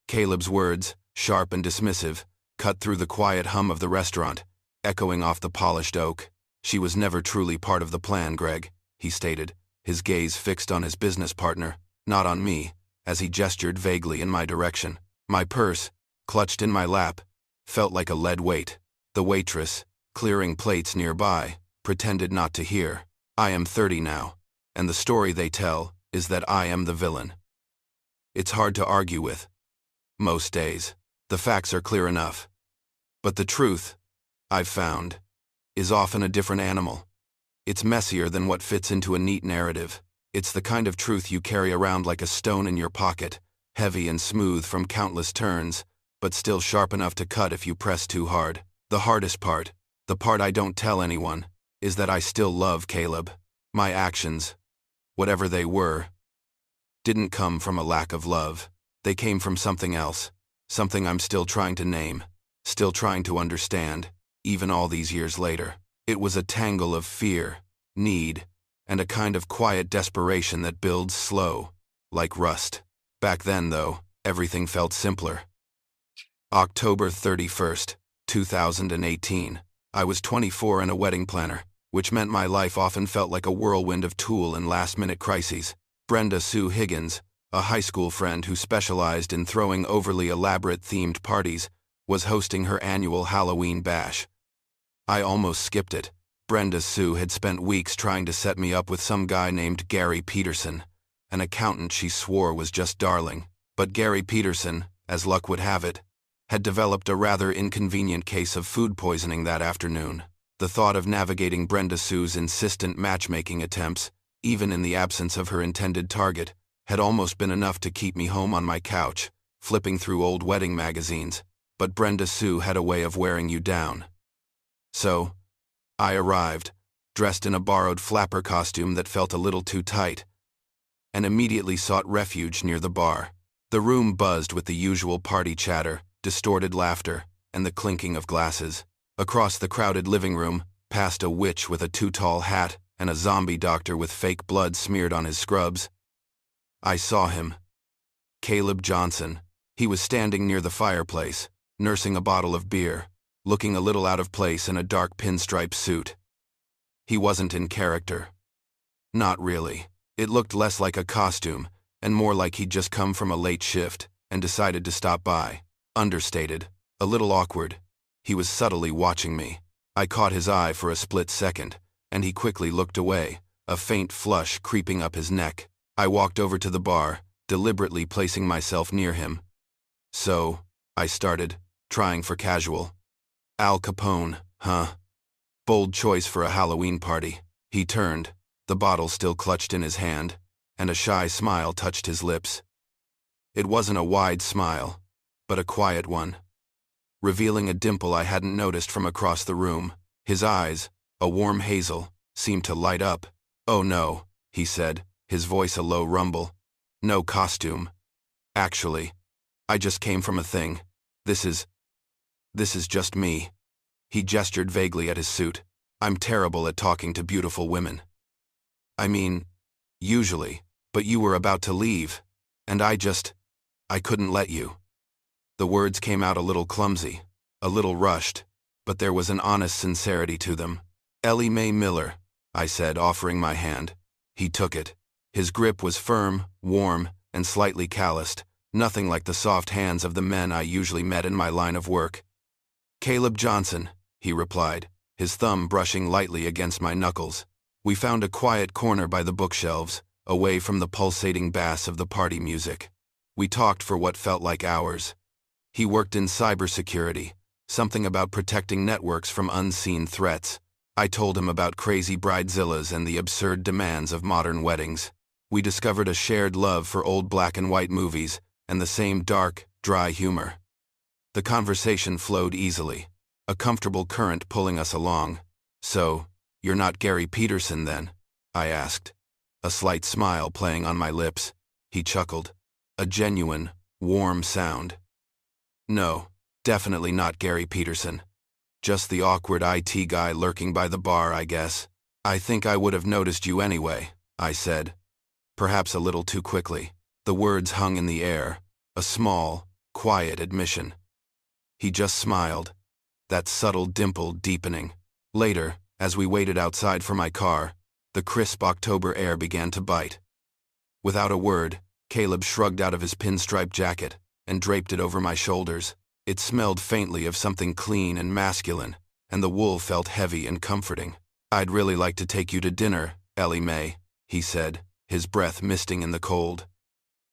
Caleb's words, sharp and dismissive, cut through the quiet hum of the restaurant, echoing off the polished oak. "She was never truly part of the plan, Greg," he stated, his gaze fixed on his business partner, not on me, as he gestured vaguely in my direction. My purse, clutched in my lap, felt like a lead weight. The waitress, clearing plates nearby, pretended not to hear. I am 30 now, and the story they tell is that I am the villain. It's hard to argue with. Most days, the facts are clear enough. But the truth, I've found, is often a different animal. It's messier than what fits into a neat narrative. It's the kind of truth you carry around like a stone in your pocket, heavy and smooth from countless turns, but still sharp enough to cut if you press too hard. The hardest part, the part I don't tell anyone, is that I still love Caleb. My actions, whatever they were, didn't come from a lack of love. They came from something else, something I'm still trying to name, still trying to understand, even all these years later. It was a tangle of fear, need, and a kind of quiet desperation that builds slow, like rust. Back then, though, everything felt simpler. October 31st, 2018. I was 24 and a wedding planner, which meant my life often felt like a whirlwind of tool and last-minute crises. Brenda Sue Higgins, a high school friend who specialized in throwing overly elaborate themed parties, was hosting her annual Halloween bash. I almost skipped it. Brenda Sue had spent weeks trying to set me up with some guy named Gary Peterson, an accountant she swore was just darling. But Gary Peterson, as luck would have it, had developed a rather inconvenient case of food poisoning that afternoon. The thought of navigating Brenda Sue's insistent matchmaking attempts, even in the absence of her intended target, had almost been enough to keep me home on my couch, flipping through old wedding magazines. But Brenda Sue had a way of wearing you down. So, I arrived, dressed in a borrowed flapper costume that felt a little too tight, and immediately sought refuge near the bar. The room buzzed with the usual party chatter, distorted laughter, and the clinking of glasses. Across the crowded living room, past a witch with a too-tall hat and a zombie doctor with fake blood smeared on his scrubs, I saw him. Caleb Johnson. He was standing near the fireplace, nursing a bottle of beer, looking a little out of place in a dark pinstripe suit. He wasn't in character. Not really. It looked less like a costume, and more like he'd just come from a late shift and decided to stop by. Understated, a little awkward. He was subtly watching me. I caught his eye for a split second, and he quickly looked away, a faint flush creeping up his neck. I walked over to the bar, deliberately placing myself near him. "So," I started, trying for casual. "Al Capone, huh? Bold choice for a Halloween party." He turned, the bottle still clutched in his hand, and a shy smile touched his lips. It wasn't a wide smile, but a quiet one, revealing a dimple I hadn't noticed from across the room. His eyes, a warm hazel, seemed to light up. "Oh no," he said, his voice a low rumble. "No costume. Actually, I just came from a thing. This is just me." He gestured vaguely at his suit. "I'm terrible at talking to beautiful women. I mean, usually, but you were about to leave, and I couldn't let you." The words came out a little clumsy, a little rushed, but there was an honest sincerity to them. "Ellie Mae Miller," I said, offering my hand. He took it. His grip was firm, warm, and slightly calloused, nothing like the soft hands of the men I usually met in my line of work. "Caleb Johnson," he replied, his thumb brushing lightly against my knuckles. We found a quiet corner by the bookshelves, away from the pulsating bass of the party music. We talked for what felt like hours. He worked in cybersecurity, something about protecting networks from unseen threats. I told him about crazy bridezillas and the absurd demands of modern weddings. We discovered a shared love for old black and white movies and the same dark, dry humor. The conversation flowed easily, a comfortable current pulling us along. "So, you're not Gary Peterson then?" I asked, a slight smile playing on my lips. He chuckled, a genuine, warm sound. "No, definitely not Gary Peterson. Just the awkward IT guy lurking by the bar, I guess." "I think I would have noticed you anyway," I said, perhaps a little too quickly. The words hung in the air, a small, quiet admission. He just smiled, that subtle dimple deepening. Later, as we waited outside for my car, the crisp October air began to bite. Without a word, Caleb shrugged out of his pinstripe jacket and draped it over my shoulders. It smelled faintly of something clean and masculine, and the wool felt heavy and comforting. "I'd really like to take you to dinner, Ellie Mae," he said, his breath misting in the cold.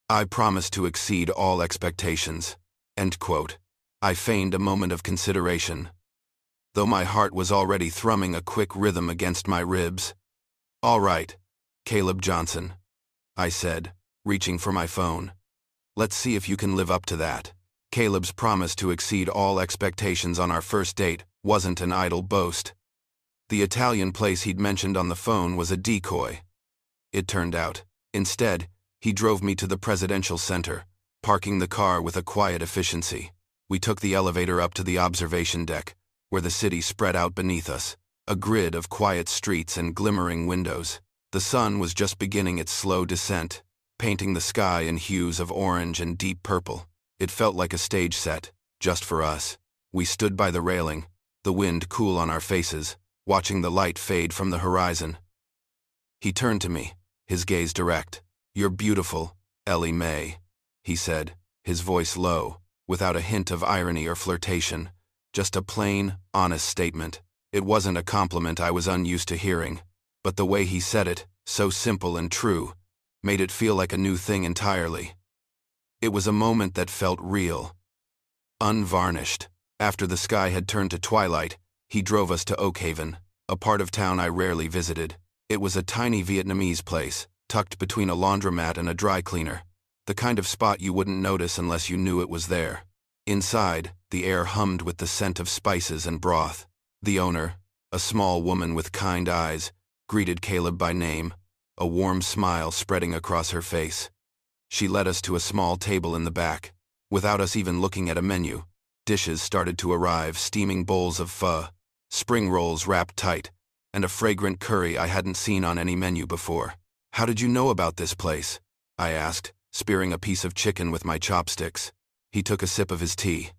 "I promise to exceed all expectations." End quote. I feigned a moment of consideration, though my heart was already thrumming a quick rhythm against my ribs. "All right, Caleb Johnson," I said, reaching for my phone. "Let's see if you can live up to that." Caleb's promise to exceed all expectations on our first date wasn't an idle boast. The Italian place he'd mentioned on the phone was a decoy. It turned out. Instead, he drove me to the Presidential Center, parking the car with a quiet efficiency. We took the elevator up to the observation deck, where the city spread out beneath us, a grid of quiet streets and glimmering windows. The sun was just beginning its slow descent, painting the sky in hues of orange and deep purple. It felt like a stage set, just for us. We stood by the railing, the wind cool on our faces, watching the light fade from the horizon. He turned to me, his gaze direct. "You're beautiful, Ellie Mae," he said, his voice low, without a hint of irony or flirtation, just a plain, honest statement. It wasn't a compliment I was unused to hearing, but the way he said it, so simple and true, made it feel like a new thing entirely. It was a moment that felt real, unvarnished. After the sky had turned to twilight, he drove us to Oakhaven, a part of town I rarely visited. It was a tiny Vietnamese place, tucked between a laundromat and a dry cleaner, the kind of spot you wouldn't notice unless you knew it was there. Inside, the air hummed with the scent of spices and broth. The owner, a small woman with kind eyes, greeted Caleb by name, a warm smile spreading across her face. She led us to a small table in the back. Without us even looking at a menu, dishes started to arrive, steaming bowls of pho, spring rolls wrapped tight, and a fragrant curry I hadn't seen on any menu before. "How did you know about this place?" I asked, spearing a piece of chicken with my chopsticks. He took a sip of his tea.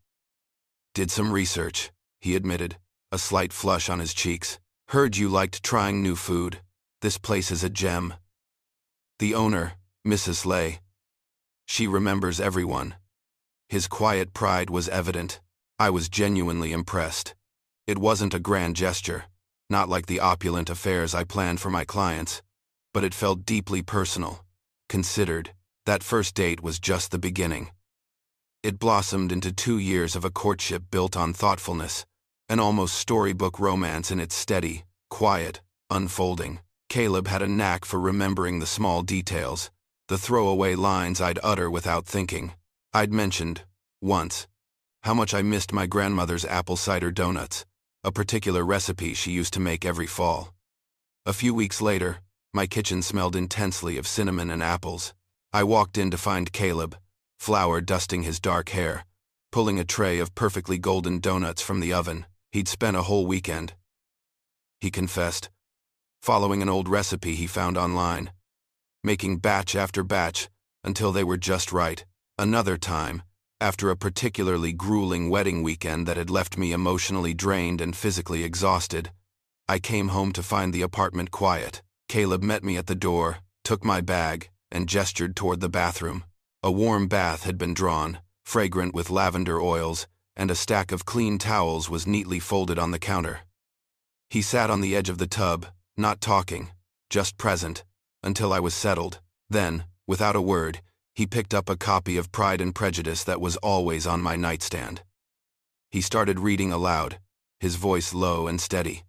"Did some research," he admitted, a slight flush on his cheeks. "Heard you liked trying new food. This place is a gem." The owner, Mrs. Lay, she remembers everyone. His quiet pride was evident. I was genuinely impressed. It wasn't a grand gesture, not like the opulent affairs I planned for my clients, but it felt deeply personal, considered. That first date was just the beginning. It blossomed into 2 years of a courtship built on thoughtfulness, an almost storybook romance in its steady, quiet unfolding. Caleb had a knack for remembering the small details, the throwaway lines I'd utter without thinking. I'd mentioned, once, how much I missed my grandmother's apple cider donuts, a particular recipe she used to make every fall. A few weeks later, my kitchen smelled intensely of cinnamon and apples. I walked in to find Caleb, flour dusting his dark hair, pulling a tray of perfectly golden donuts from the oven. He'd spent a whole weekend, he confessed, following an old recipe he found online, making batch after batch until they were just right. Another time, after a particularly grueling wedding weekend that had left me emotionally drained and physically exhausted, I came home to find the apartment quiet. Caleb met me at the door, took my bag, and gestured toward the bathroom. A warm bath had been drawn, fragrant with lavender oils, and a stack of clean towels was neatly folded on the counter. He sat on the edge of the tub, not talking, just present, until I was settled. Then, without a word, he picked up a copy of Pride and Prejudice that was always on my nightstand. He started reading aloud, his voice low and steady,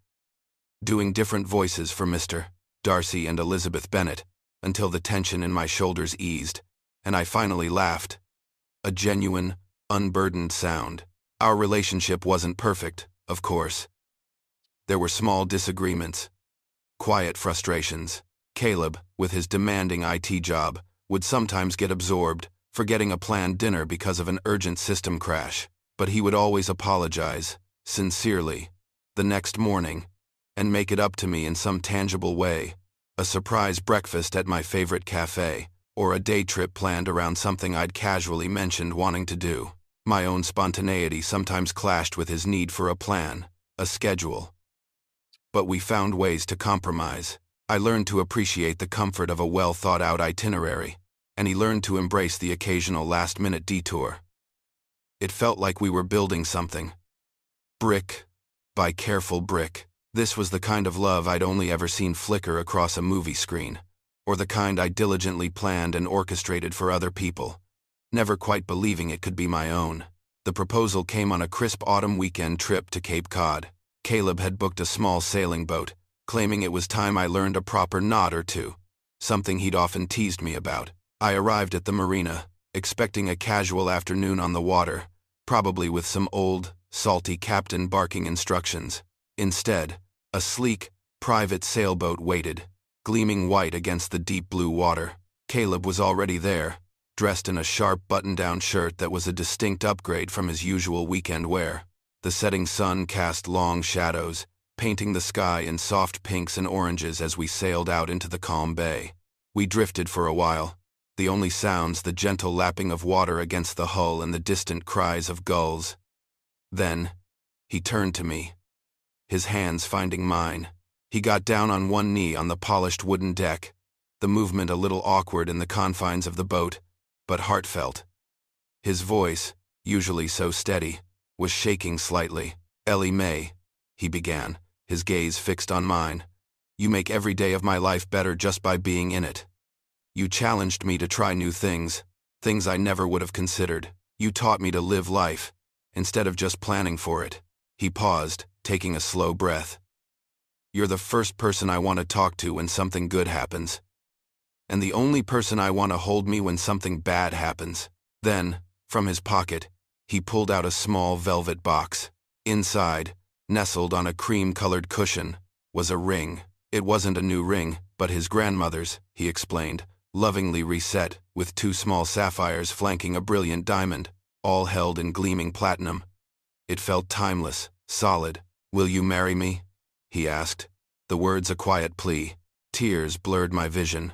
doing different voices for Mr. Darcy and Elizabeth Bennet, until the tension in my shoulders eased, and I finally laughed. A genuine, unburdened sound. Our relationship wasn't perfect, of course. There were small disagreements, quiet frustrations. Caleb, with his demanding IT job, would sometimes get absorbed, forgetting a planned dinner because of an urgent system crash. But he would always apologize, sincerely, the next morning, and make it up to me in some tangible way. A surprise breakfast at my favorite cafe, or a day trip planned around something I'd casually mentioned wanting to do. My own spontaneity sometimes clashed with his need for a plan, a schedule. But we found ways to compromise. I learned to appreciate the comfort of a well-thought-out itinerary, and he learned to embrace the occasional last-minute detour. It felt like we were building something. Brick by careful brick. This was the kind of love I'd only ever seen flicker across a movie screen, or the kind I diligently planned and orchestrated for other people, never quite believing it could be my own. The proposal came on a crisp autumn weekend trip to Cape Cod. Caleb had booked a small sailing boat, claiming it was time I learned a proper knot or two, something he'd often teased me about. I arrived at the marina, expecting a casual afternoon on the water, probably with some old, salty captain barking instructions. Instead, a sleek, private sailboat waited, gleaming white against the deep blue water. Caleb was already there, dressed in a sharp button-down shirt that was a distinct upgrade from his usual weekend wear. The setting sun cast long shadows, painting the sky in soft pinks and oranges as we sailed out into the calm bay. We drifted for a while, the only sounds the gentle lapping of water against the hull and the distant cries of gulls. Then, he turned to me, his hands finding mine. He got down on one knee on the polished wooden deck, the movement a little awkward in the confines of the boat, but heartfelt. His voice, usually so steady, was shaking slightly. "Ellie Mae," he began, his gaze fixed on mine. "You make every day of my life better just by being in it. You challenged me to try new things, things I never would have considered. You taught me to live life, instead of just planning for it." He paused, taking a slow breath. "You're the first person I want to talk to when something good happens, and the only person I want to hold me when something bad happens." Then, from his pocket, he pulled out a small velvet box. Inside, nestled on a cream-colored cushion, was a ring. It wasn't a new ring, but his grandmother's, he explained, lovingly reset, with 2 small sapphires flanking a brilliant diamond, all held in gleaming platinum. It felt timeless, solid. "Will you marry me?" he asked, the words a quiet plea. Tears blurred my vision.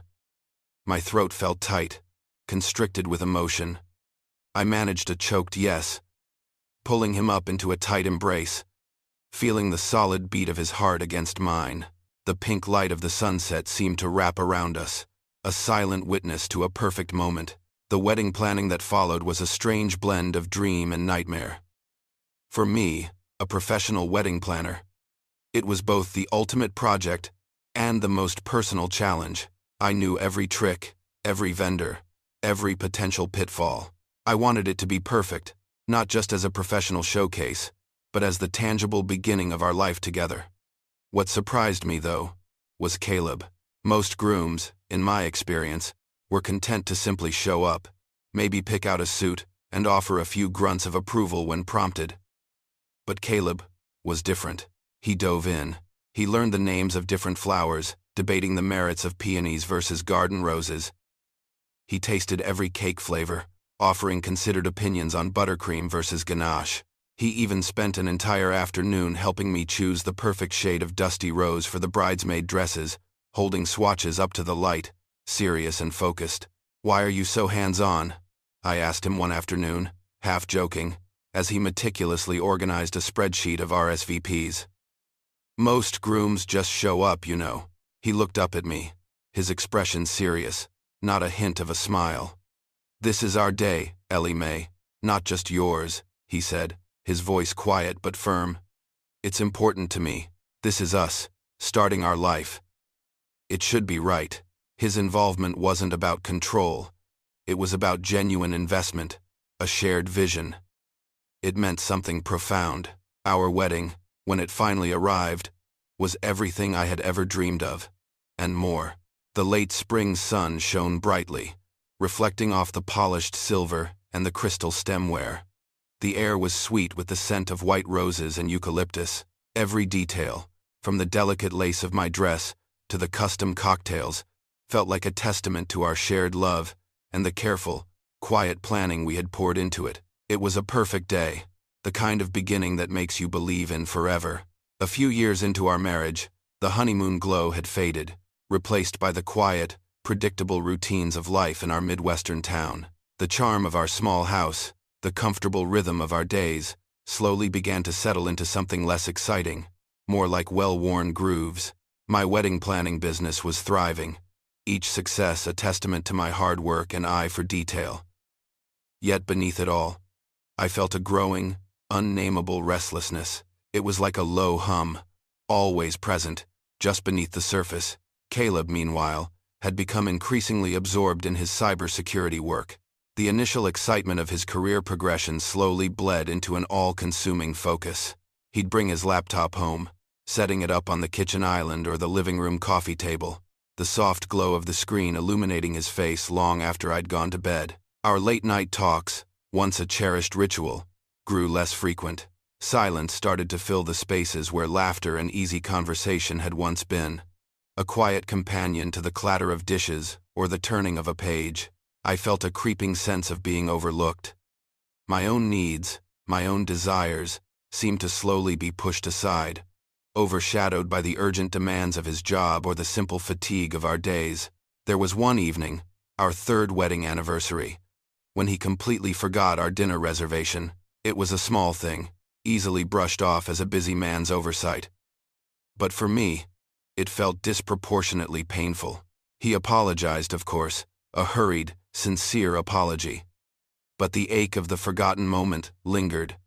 My throat felt tight, constricted with emotion. I managed a choked yes, pulling him up into a tight embrace, feeling the solid beat of his heart against mine. The pink light of the sunset seemed to wrap around us, a silent witness to a perfect moment. The wedding planning that followed was a strange blend of dream and nightmare. For me, a professional wedding planner, it was both the ultimate project and the most personal challenge. I knew every trick, every vendor, every potential pitfall. I wanted it to be perfect, not just as a professional showcase, but as the tangible beginning of our life together. What surprised me, though, was Caleb. Most grooms, in my experience, were content to simply show up, maybe pick out a suit, and offer a few grunts of approval when prompted. But Caleb was different. He dove in. He learned the names of different flowers, debating the merits of peonies versus garden roses. He tasted every cake flavor, offering considered opinions on buttercream versus ganache. He even spent an entire afternoon helping me choose the perfect shade of dusty rose for the bridesmaid dresses, holding swatches up to the light, serious and focused. "Why are you so hands-on?" I asked him one afternoon, half joking, as he meticulously organized a spreadsheet of RSVPs. "Most grooms just show up, you know." He looked up at me, his expression serious, not a hint of a smile. "This is our day, Ellie Mae, not just yours," he said, his voice quiet but firm. "It's important to me. This is us, starting our life. It should be right." His involvement wasn't about control. It was about genuine investment, a shared vision. It meant something profound. Our wedding, when it finally arrived, was everything I had ever dreamed of, and more. The late spring sun shone brightly, reflecting off the polished silver and the crystal stemware. The air was sweet with the scent of white roses and eucalyptus. Every detail, from the delicate lace of my dress to the custom cocktails, felt like a testament to our shared love and the careful, quiet planning we had poured into it. It was a perfect day, the kind of beginning that makes you believe in forever. A few years into our marriage, the honeymoon glow had faded, replaced by the quiet, predictable routines of life in our Midwestern town. The charm of our small house, The comfortable rhythm of our days slowly began to settle into something less exciting, more like well-worn grooves. My wedding planning business was thriving, each success a testament to my hard work and eye for detail. Yet beneath it all, I felt a growing, unnameable restlessness. It was like a low hum, always present, just beneath the surface. Caleb, meanwhile, had become increasingly absorbed in his cybersecurity work. The initial excitement of his career progression slowly bled into an all-consuming focus. He'd bring his laptop home, setting it up on the kitchen island or the living room coffee table, the soft glow of the screen illuminating his face long after I'd gone to bed. Our late-night talks, once a cherished ritual, grew less frequent. Silence started to fill the spaces where laughter and easy conversation had once been, a quiet companion to the clatter of dishes or the turning of a page. I felt a creeping sense of being overlooked. My own needs, my own desires, seemed to slowly be pushed aside, overshadowed by the urgent demands of his job or the simple fatigue of our days. There was one evening, our third wedding anniversary, when he completely forgot our dinner reservation. It was a small thing, easily brushed off as a busy man's oversight. But for me, it felt disproportionately painful. He apologized, of course, a hurried, sincere apology. But the ache of the forgotten moment lingered,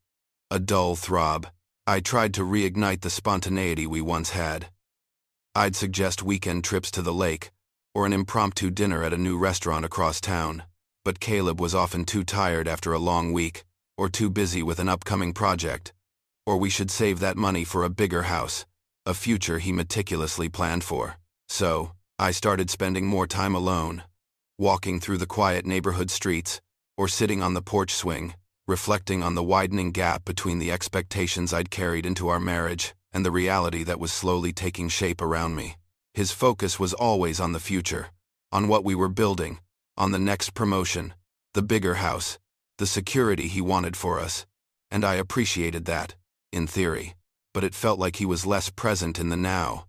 a dull throb. I tried to reignite the spontaneity we once had. I'd suggest weekend trips to the lake, or an impromptu dinner at a new restaurant across town. But Caleb was often too tired after a long week, or too busy with an upcoming project. Or we should save that money for a bigger house, a future he meticulously planned for. So, I started spending more time alone, walking through the quiet neighborhood streets, or sitting on the porch swing, reflecting on the widening gap between the expectations I'd carried into our marriage and the reality that was slowly taking shape around me. His focus was always on the future, on what we were building, on the next promotion, the bigger house, the security he wanted for us, and I appreciated that, in theory, but it felt like he was less present in the now,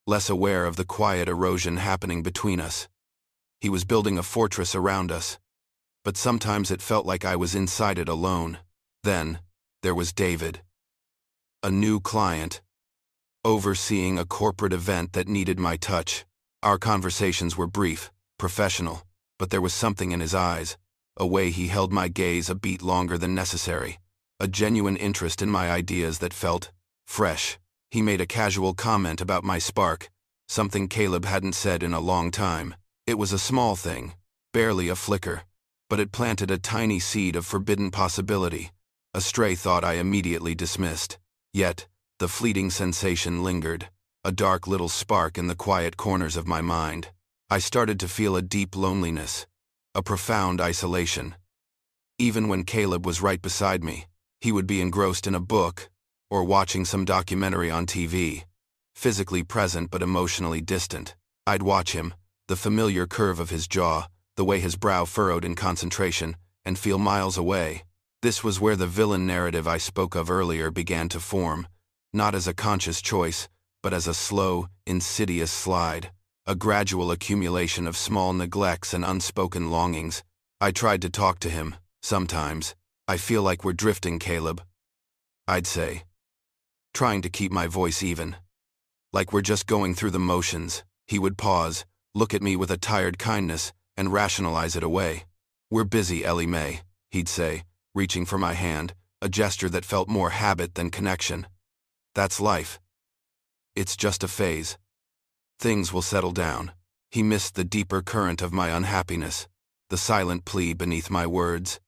less aware of the quiet erosion happening between us. He was building a fortress around us, but sometimes it felt like I was inside it alone. Then, there was David, a new client, overseeing a corporate event that needed my touch. Our conversations were brief, professional, but there was something in his eyes, a way he held my gaze a beat longer than necessary, a genuine interest in my ideas that felt fresh. He made a casual comment about my spark, something Caleb hadn't said in a long time. It was a small thing, barely a flicker, but it planted a tiny seed of forbidden possibility, a stray thought I immediately dismissed. Yet, the fleeting sensation lingered, a dark little spark in the quiet corners of my mind. I started to feel a deep loneliness, a profound isolation. Even when Caleb was right beside me, he would be engrossed in a book or watching some documentary on TV, physically present but emotionally distant. I'd watch him, the familiar curve of his jaw, the way his brow furrowed in concentration, and feel miles away. This was where the villain narrative I spoke of earlier began to form, not as a conscious choice, but as a slow, insidious slide, a gradual accumulation of small neglects and unspoken longings. I tried to talk to him, sometimes. I feel like we're drifting, Caleb, I'd say, trying to keep my voice even. Like we're just going through the motions. He would pause, look at me with a tired kindness, and rationalize it away. We're busy, Ellie Mae, he'd say, reaching for my hand, a gesture that felt more habit than connection. That's life. It's just a phase. Things will settle down. He missed the deeper current of my unhappiness, the silent plea beneath my words.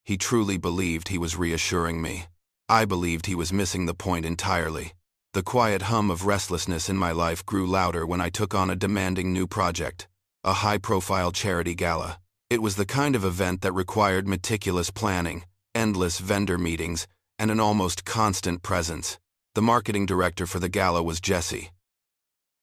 He truly believed he was reassuring me. I believed he was missing the point entirely. The quiet hum of restlessness in my life grew louder when I took on a demanding new project, a high-profile charity gala. It was the kind of event that required meticulous planning, endless vendor meetings, and an almost constant presence. The marketing director for the gala was Jesse.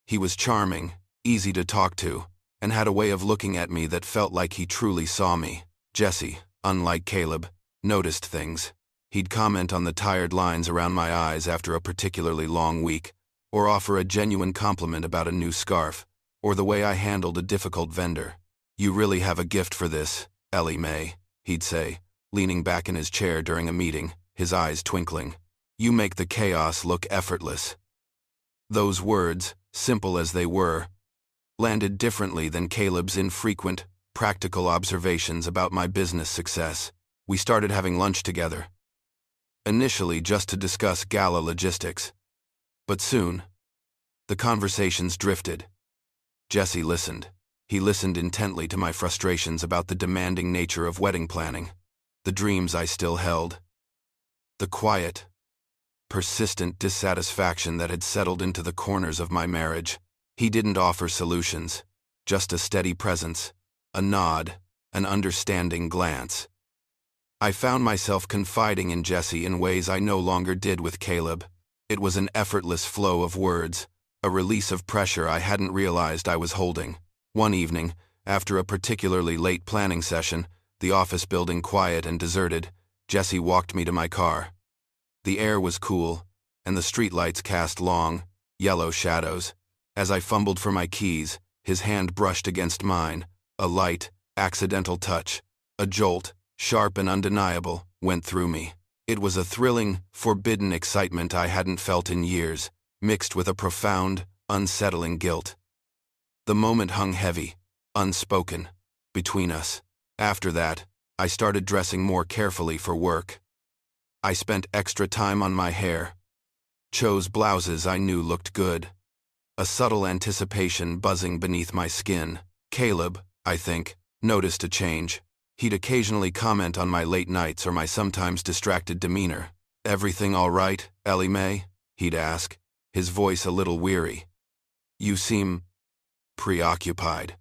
He was charming, easy to talk to, and had a way of looking at me that felt like he truly saw me. Jesse, unlike Caleb, noticed things. He'd comment on the tired lines around my eyes after a particularly long week, or offer a genuine compliment about a new scarf, or the way I handled a difficult vendor. You really have a gift for this, Ellie Mae, he'd say, leaning back in his chair during a meeting, his eyes twinkling. "You make the chaos look effortless." Those words, simple as they were, landed differently than Caleb's infrequent, practical observations about my business success. We started having lunch together, initially just to discuss gala logistics. But soon, the conversations drifted. Jesse listened. He listened intently to my frustrations about the demanding nature of wedding planning, the dreams I still held, the quiet, persistent dissatisfaction that had settled into the corners of my marriage. He didn't offer solutions, just a steady presence, a nod, an understanding glance. I found myself confiding in Jesse in ways I no longer did with Caleb. It was an effortless flow of words, a release of pressure I hadn't realized I was holding. One evening, after a particularly late planning session, the office building quiet and deserted, Jesse walked me to my car. The air was cool, and the streetlights cast long, yellow shadows. As I fumbled for my keys, his hand brushed against mine. A light, accidental touch, a jolt, sharp and undeniable, went through me. It was a thrilling, forbidden excitement I hadn't felt in years, mixed with a profound, unsettling guilt. The moment hung heavy, unspoken, between us. After that, I started dressing more carefully for work. I spent extra time on my hair, chose blouses I knew looked good, a subtle anticipation buzzing beneath my skin. Caleb, I think, noticed a change. He'd occasionally comment on my late nights or my sometimes distracted demeanor. "Everything all right, Ellie Mae?" he'd ask, his voice a little weary. "You seem preoccupied."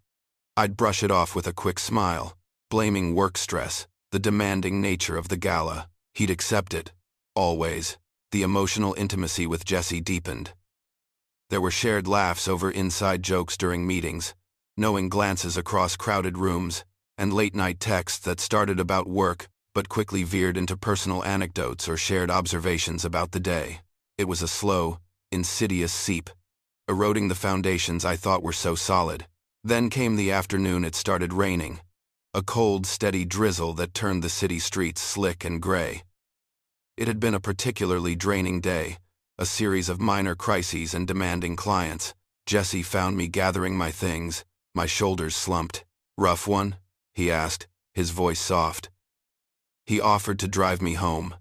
I'd brush it off with a quick smile, blaming work stress, the demanding nature of the gala. He'd accept it, always. The emotional intimacy with Jesse deepened. There were shared laughs over inside jokes during meetings, knowing glances across crowded rooms, and late-night texts that started about work but quickly veered into personal anecdotes or shared observations about the day. It was a slow, insidious seep, eroding the foundations I thought were so solid. Then came the afternoon it started raining, a cold, steady drizzle that turned the city streets slick and gray. It had been a particularly draining day, a series of minor crises and demanding clients. Jesse found me gathering my things, my shoulders slumped. "Rough one?" he asked, his voice soft. He offered to drive me home.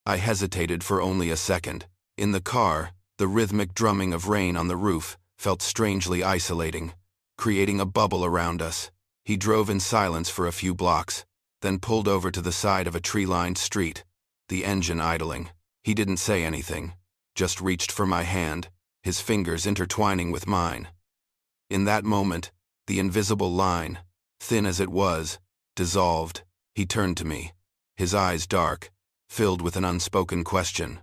I hesitated for only a second. In the car, the rhythmic drumming of rain on the roof felt strangely isolating, creating a bubble around us. He drove in silence for a few blocks, then pulled over to the side of a tree-lined street, the engine idling. He didn't say anything, just reached for my hand, his fingers intertwining with mine. In that moment, the invisible line, thin as it was, dissolved. He turned to me, his eyes dark, filled with an unspoken question.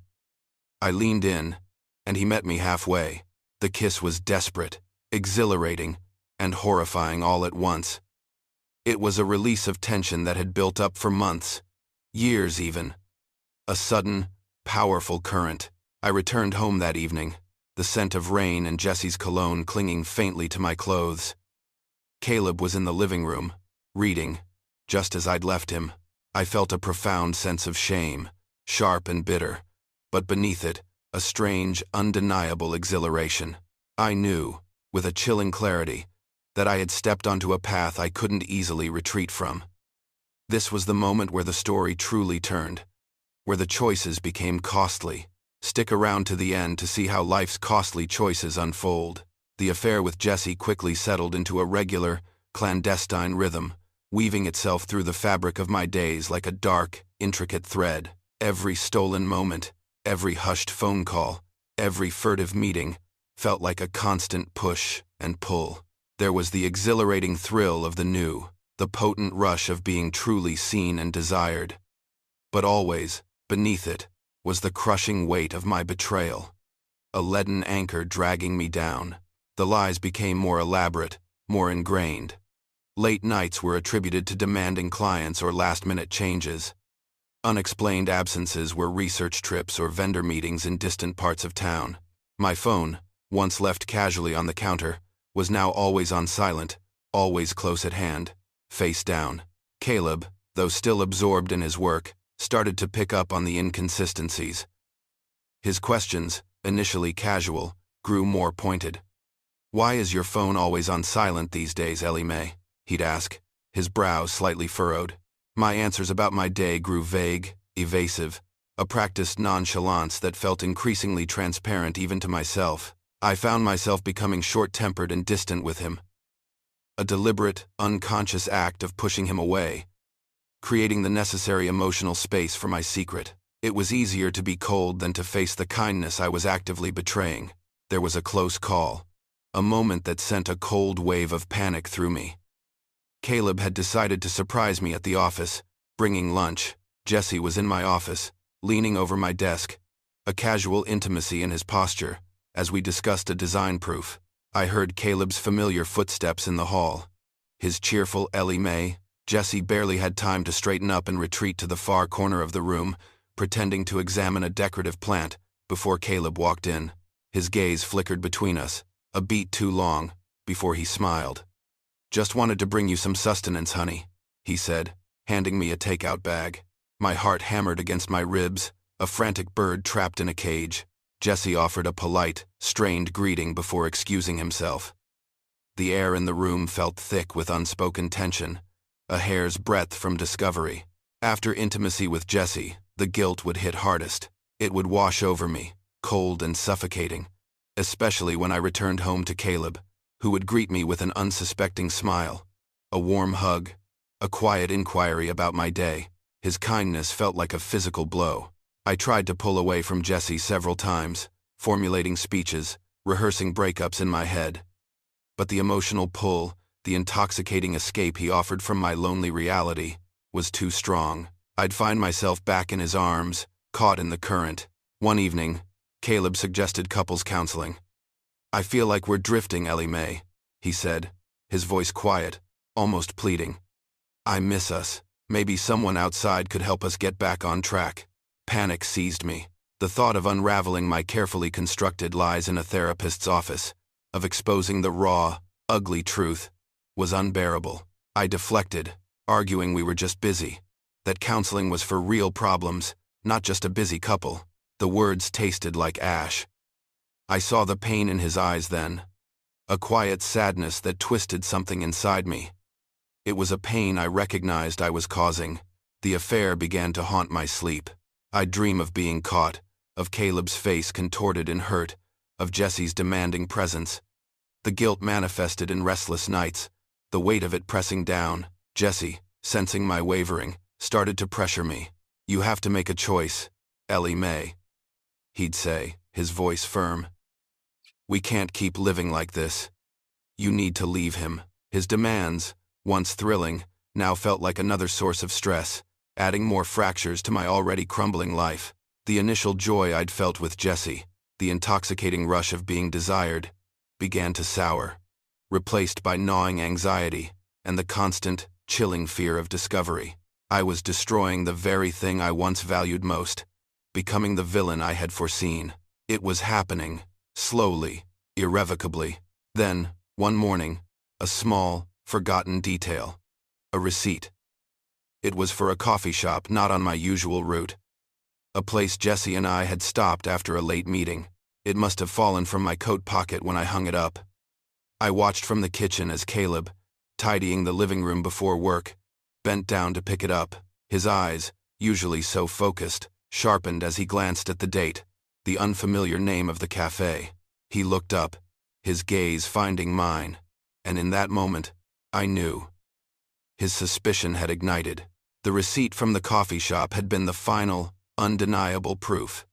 I leaned in, and he met me halfway. The kiss was desperate, exhilarating, and horrifying all at once. It was a release of tension that had built up for months, years even. A sudden, powerful current. I returned home that evening, the scent of rain and Jesse's cologne clinging faintly to my clothes. Caleb was in the living room, reading, just as I'd left him. I felt a profound sense of shame, sharp and bitter, but beneath it, a strange, undeniable exhilaration. I knew, with a chilling clarity, that I had stepped onto a path I couldn't easily retreat from. This was the moment where the story truly turned, where the choices became costly. Stick around to the end to see how life's costly choices unfold. The affair with Jesse quickly settled into a regular, clandestine rhythm, weaving itself through the fabric of my days like a dark, intricate thread. Every stolen moment, every hushed phone call, every furtive meeting felt like a constant push and pull. There was the exhilarating thrill of the new, the potent rush of being truly seen and desired. But always, beneath it, was the crushing weight of my betrayal, a leaden anchor dragging me down. The lies became more elaborate, more ingrained. Late nights were attributed to demanding clients or last-minute changes. Unexplained absences were research trips or vendor meetings in distant parts of town. My phone, once left casually on the counter, was now always on silent, always close at hand, face down. Caleb, though still absorbed in his work, started to pick up on the inconsistencies. His questions, initially casual, grew more pointed. "Why is your phone always on silent these days, Ellie Mae?" he'd ask, his brow slightly furrowed. My answers about my day grew vague, evasive, a practiced nonchalance that felt increasingly transparent even to myself. I found myself becoming short-tempered and distant with him. A deliberate, unconscious act of pushing him away, creating the necessary emotional space for my secret. It was easier to be cold than to face the kindness I was actively betraying. There was a close call, a moment that sent a cold wave of panic through me. Caleb had decided to surprise me at the office, bringing lunch. Jesse was in my office, leaning over my desk, a casual intimacy in his posture, as we discussed a design proof. I heard Caleb's familiar footsteps in the hall. His cheerful Ellie Mae. Jesse barely had time to straighten up and retreat to the far corner of the room, pretending to examine a decorative plant, before Caleb walked in. His gaze flickered between us, a beat too long, before he smiled. "Just wanted to bring you some sustenance, honey," he said, handing me a takeout bag. My heart hammered against my ribs, a frantic bird trapped in a cage. Jesse offered a polite, strained greeting before excusing himself. The air in the room felt thick with unspoken tension, a hair's breadth from discovery. After intimacy with Jesse, the guilt would hit hardest. It would wash over me, cold and suffocating, especially when I returned home to Caleb, who would greet me with an unsuspecting smile, a warm hug, a quiet inquiry about my day. His kindness felt like a physical blow. I tried to pull away from Jesse several times, formulating speeches, rehearsing breakups in my head. But the emotional pull, the intoxicating escape he offered from my lonely reality, was too strong. I'd find myself back in his arms, caught in the current. One evening, Caleb suggested couples counseling. "I feel like we're drifting, Ellie Mae," he said, his voice quiet, almost pleading. "I miss us. Maybe someone outside could help us get back on track." Panic seized me. The thought of unraveling my carefully constructed lies in a therapist's office, of exposing the raw, ugly truth, was unbearable. I deflected, arguing we were just busy, that counseling was for real problems, not just a busy couple. The words tasted like ash. I saw the pain in his eyes then, a quiet sadness that twisted something inside me. It was a pain I recognized I was causing. The affair began to haunt my sleep. I'd dream of being caught, of Caleb's face contorted in hurt, of Jesse's demanding presence. The guilt manifested in restless nights, the weight of it pressing down. Jesse, sensing my wavering, started to pressure me. "You have to make a choice, Ellie Mae," he'd say, his voice firm. "We can't keep living like this. You need to leave him." His demands, once thrilling, now felt like another source of stress, adding more fractures to my already crumbling life. The initial joy I'd felt with Jesse, the intoxicating rush of being desired, began to sour, replaced by gnawing anxiety and the constant, chilling fear of discovery. I was destroying the very thing I once valued most, becoming the villain I had foreseen. It was happening, slowly, irrevocably. Then, one morning, a small, forgotten detail. A receipt. It was for a coffee shop not on my usual route. A place Jesse and I had stopped after a late meeting. It must have fallen from my coat pocket when I hung it up. I watched from the kitchen as Caleb, tidying the living room before work, bent down to pick it up. His eyes, usually so focused, sharpened as he glanced at the date, the unfamiliar name of the cafe. He looked up, his gaze finding mine, and in that moment, I knew. His suspicion had ignited. The receipt from the coffee shop had been the final, undeniable proof.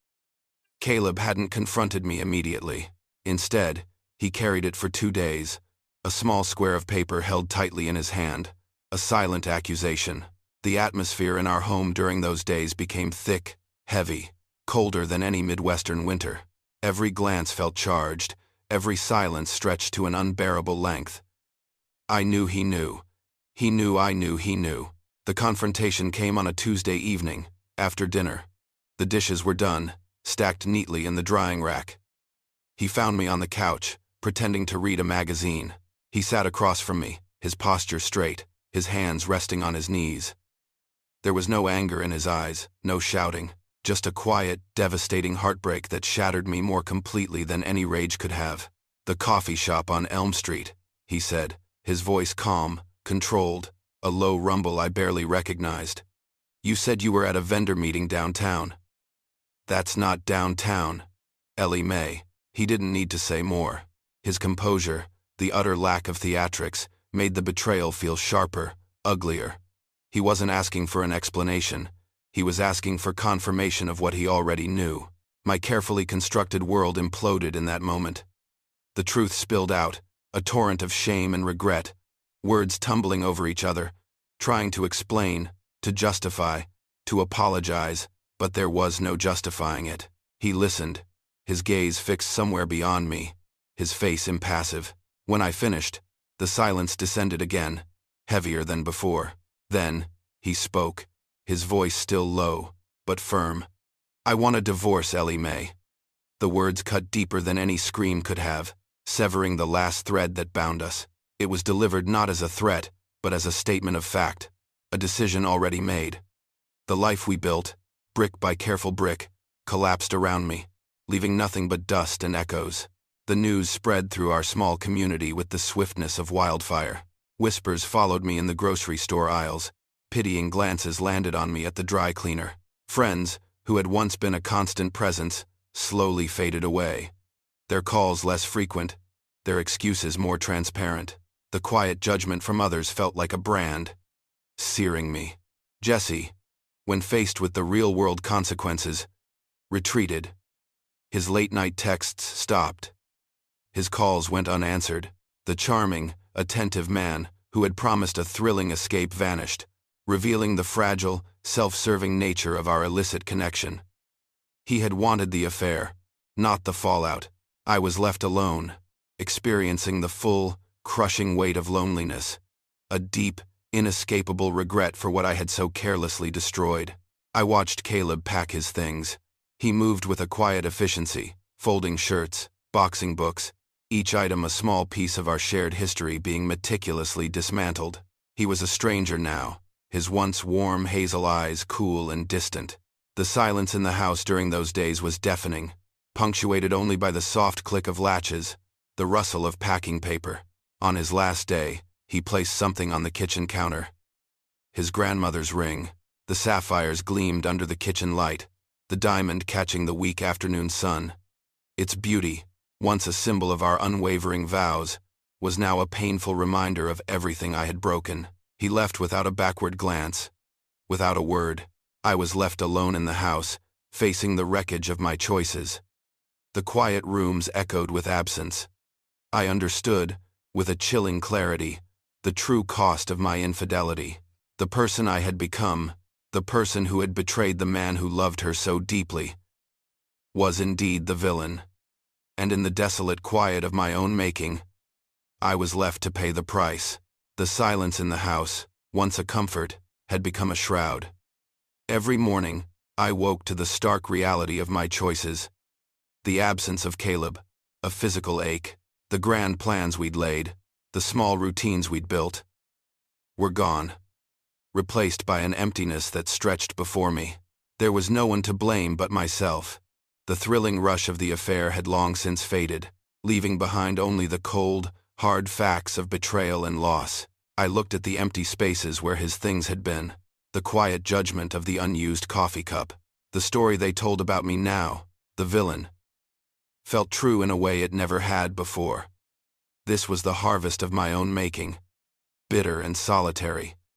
Caleb hadn't confronted me immediately. Instead, he carried it for 2 days, a small square of paper held tightly in his hand, a silent accusation. The atmosphere in our home during those days became thick, heavy, colder than any Midwestern winter. Every glance felt charged, every silence stretched to an unbearable length. I knew he knew. He knew I knew he knew. The confrontation came on a Tuesday evening, after dinner. The dishes were done, stacked neatly in the drying rack. He found me on the couch, pretending to read a magazine. He sat across from me, his posture straight, his hands resting on his knees. There was no anger in his eyes, no shouting, just a quiet, devastating heartbreak that shattered me more completely than any rage could have. "The coffee shop on Elm Street," he said, his voice calm, controlled, a low rumble I barely recognized. "You said you were at a vendor meeting downtown." "That's not downtown, Ellie Mae." He didn't need to say more. His composure, the utter lack of theatrics, made the betrayal feel sharper, uglier. He wasn't asking for an explanation. He was asking for confirmation of what he already knew. My carefully constructed world imploded in that moment. The truth spilled out, a torrent of shame and regret, words tumbling over each other, trying to explain, to justify, to apologize, but there was no justifying it. He listened, his gaze fixed somewhere beyond me, his face impassive. When I finished, the silence descended again, heavier than before. Then, he spoke, his voice still low, but firm. "I want a divorce, Ellie Mae." The words cut deeper than any scream could have, severing the last thread that bound us. It was delivered not as a threat, but as a statement of fact, a decision already made. The life we built, brick by careful brick, collapsed around me, leaving nothing but dust and echoes. The news spread through our small community with the swiftness of wildfire. Whispers followed me in the grocery store aisles. Pitying glances landed on me at the dry cleaner. Friends, who had once been a constant presence, slowly faded away. Their calls less frequent, their excuses more transparent. The quiet judgment from others felt like a brand, searing me. Jesse, when faced with the real-world consequences, retreated. His late-night texts stopped. His calls went unanswered. The charming, attentive man who had promised a thrilling escape vanished, revealing the fragile, self-serving nature of our illicit connection. He had wanted the affair, not the fallout. I was left alone, experiencing the full, crushing weight of loneliness, a deep, inescapable regret for what I had so carelessly destroyed. I watched Caleb pack his things. He moved with a quiet efficiency, folding shirts, boxing books, each item a small piece of our shared history being meticulously dismantled. He was a stranger now, his once warm hazel eyes cool and distant. The silence in the house during those days was deafening, punctuated only by the soft click of latches, the rustle of packing paper. On his last day, he placed something on the kitchen counter. His grandmother's ring. The sapphires gleamed under the kitchen light, the diamond catching the weak afternoon sun. Its beauty, once a symbol of our unwavering vows, was now a painful reminder of everything I had broken. He left without a backward glance, without a word. I was left alone in the house, facing the wreckage of my choices. The quiet rooms echoed with absence. I understood, with a chilling clarity, the true cost of my infidelity. The person I had become, the person who had betrayed the man who loved her so deeply, was indeed the villain. And in the desolate quiet of my own making, I was left to pay the price. The silence in the house, once a comfort, had become a shroud. Every morning, I woke to the stark reality of my choices. The absence of Caleb, a physical ache, the grand plans we'd laid, the small routines we'd built, were gone, replaced by an emptiness that stretched before me. There was no one to blame but myself. The thrilling rush of the affair had long since faded, leaving behind only the cold, hard facts of betrayal and loss. I looked at the empty spaces where his things had been, the quiet judgment of the unused coffee cup. The story they told about me now, the villain, felt true in a way it never had before. This was the harvest of my own making, bitter and solitary,